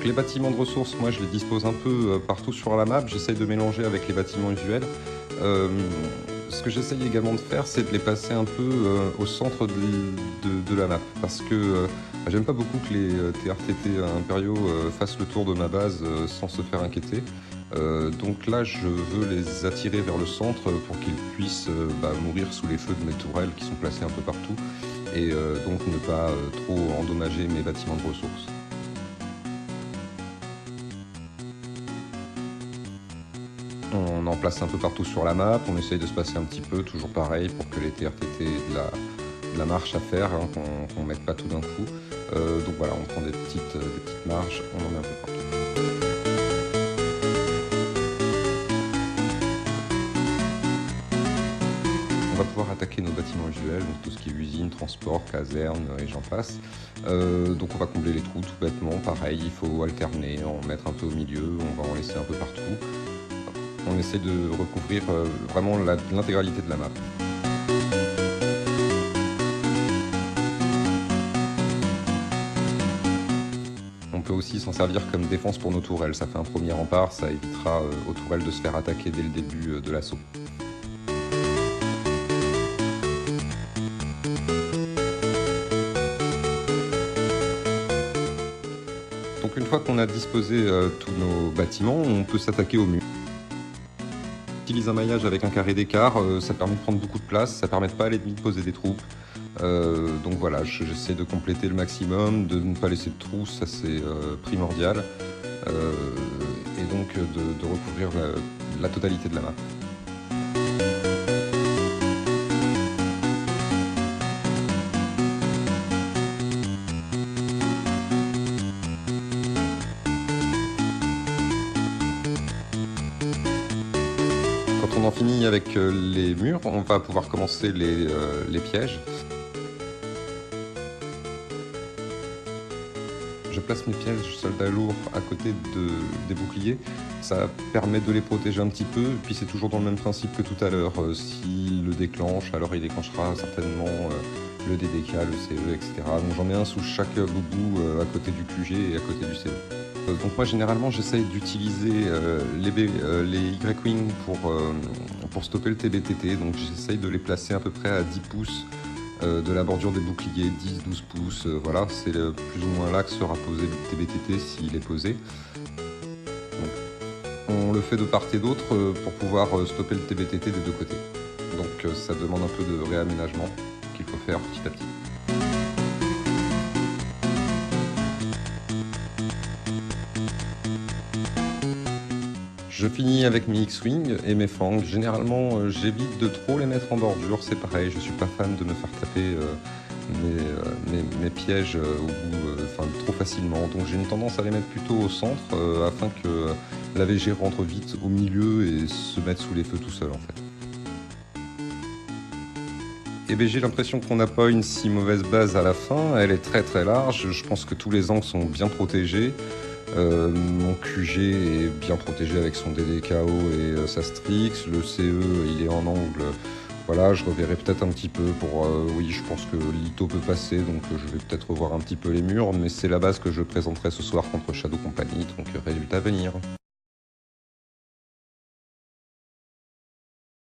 les bâtiments de ressources, moi je les dispose un peu partout sur la map, j'essaye de mélanger avec les bâtiments usuels. Ce que j'essaye également de faire, c'est de les passer un peu au centre de la map, parce que j'aime pas beaucoup que les TRTT impériaux fassent le tour de ma base sans se faire inquiéter. Donc là, je veux les attirer vers le centre pour qu'ils puissent mourir sous les feux de mes tourelles qui sont placées un peu partout, et donc ne pas trop endommager mes bâtiments de ressources. On en place un peu partout sur la map, on essaye de se passer un petit peu, toujours pareil, pour que les TRTT aient de la marche à faire, hein, qu'on ne mette pas tout d'un coup. Donc voilà, on prend des petites marges, on en met un peu partout. On va pouvoir attaquer nos bâtiments usuels, donc tout ce qui est usine, transport, caserne et j'en passe. Donc on va combler les trous tout bêtement, pareil, il faut alterner, en mettre un peu au milieu, on va en laisser un peu partout. On essaie de recouvrir vraiment l'intégralité de la map. On peut aussi s'en servir comme défense pour nos tourelles, ça fait un premier rempart, ça évitera aux tourelles de se faire attaquer dès le début de l'assaut. Donc une fois qu'on a disposé tous nos bâtiments, on peut s'attaquer au mur. On utilise un maillage avec un carré d'écart, ça permet de prendre beaucoup de place, ça permet de pas à l'ennemi de poser des troupes. Donc voilà, j'essaie de compléter le maximum, de ne pas laisser de trous, ça c'est primordial. Et donc de recouvrir la totalité de la map. Quand on en finit avec les murs, on va pouvoir commencer les pièges. Je place mes pièges soldats lourds à côté des boucliers. Ça permet de les protéger un petit peu, et puis c'est toujours dans le même principe que tout à l'heure. S'il le déclenche, alors il déclenchera certainement le DDK, le CE, etc. Donc j'en mets un sous chaque boubou à côté du QG et à côté du CE. Donc moi généralement j'essaye d'utiliser les Y-Wing pour stopper le TBTT, donc j'essaye de les placer à peu près à 10 pouces de la bordure des boucliers, 10-12 pouces, voilà, c'est plus ou moins là que sera posé le TBTT s'il est posé. Donc, on le fait de part et d'autre pour pouvoir stopper le TBTT des deux côtés. Donc ça demande un peu de réaménagement qu'il faut faire petit à petit. Je finis avec mes X-Wing et mes flanks. Généralement, j'évite de trop les mettre en bordure, c'est pareil, je suis pas fan de me faire taper mes pièges au bout trop facilement. Donc j'ai une tendance à les mettre plutôt au centre afin que la VG rentre vite au milieu et se mette sous les feux tout seul en fait. Et bien, j'ai l'impression qu'on n'a pas une si mauvaise base à la fin, elle est très très large, je pense que tous les angles sont bien protégés. Mon QG est bien protégé avec son DDKO et sa Strix, le CE il est en angle, voilà, je reverrai peut-être un petit peu pour, oui je pense que l'ITO peut passer, donc je vais peut-être revoir un petit peu les murs, mais c'est la base que je présenterai ce soir contre Shadow Company, donc résultat à venir.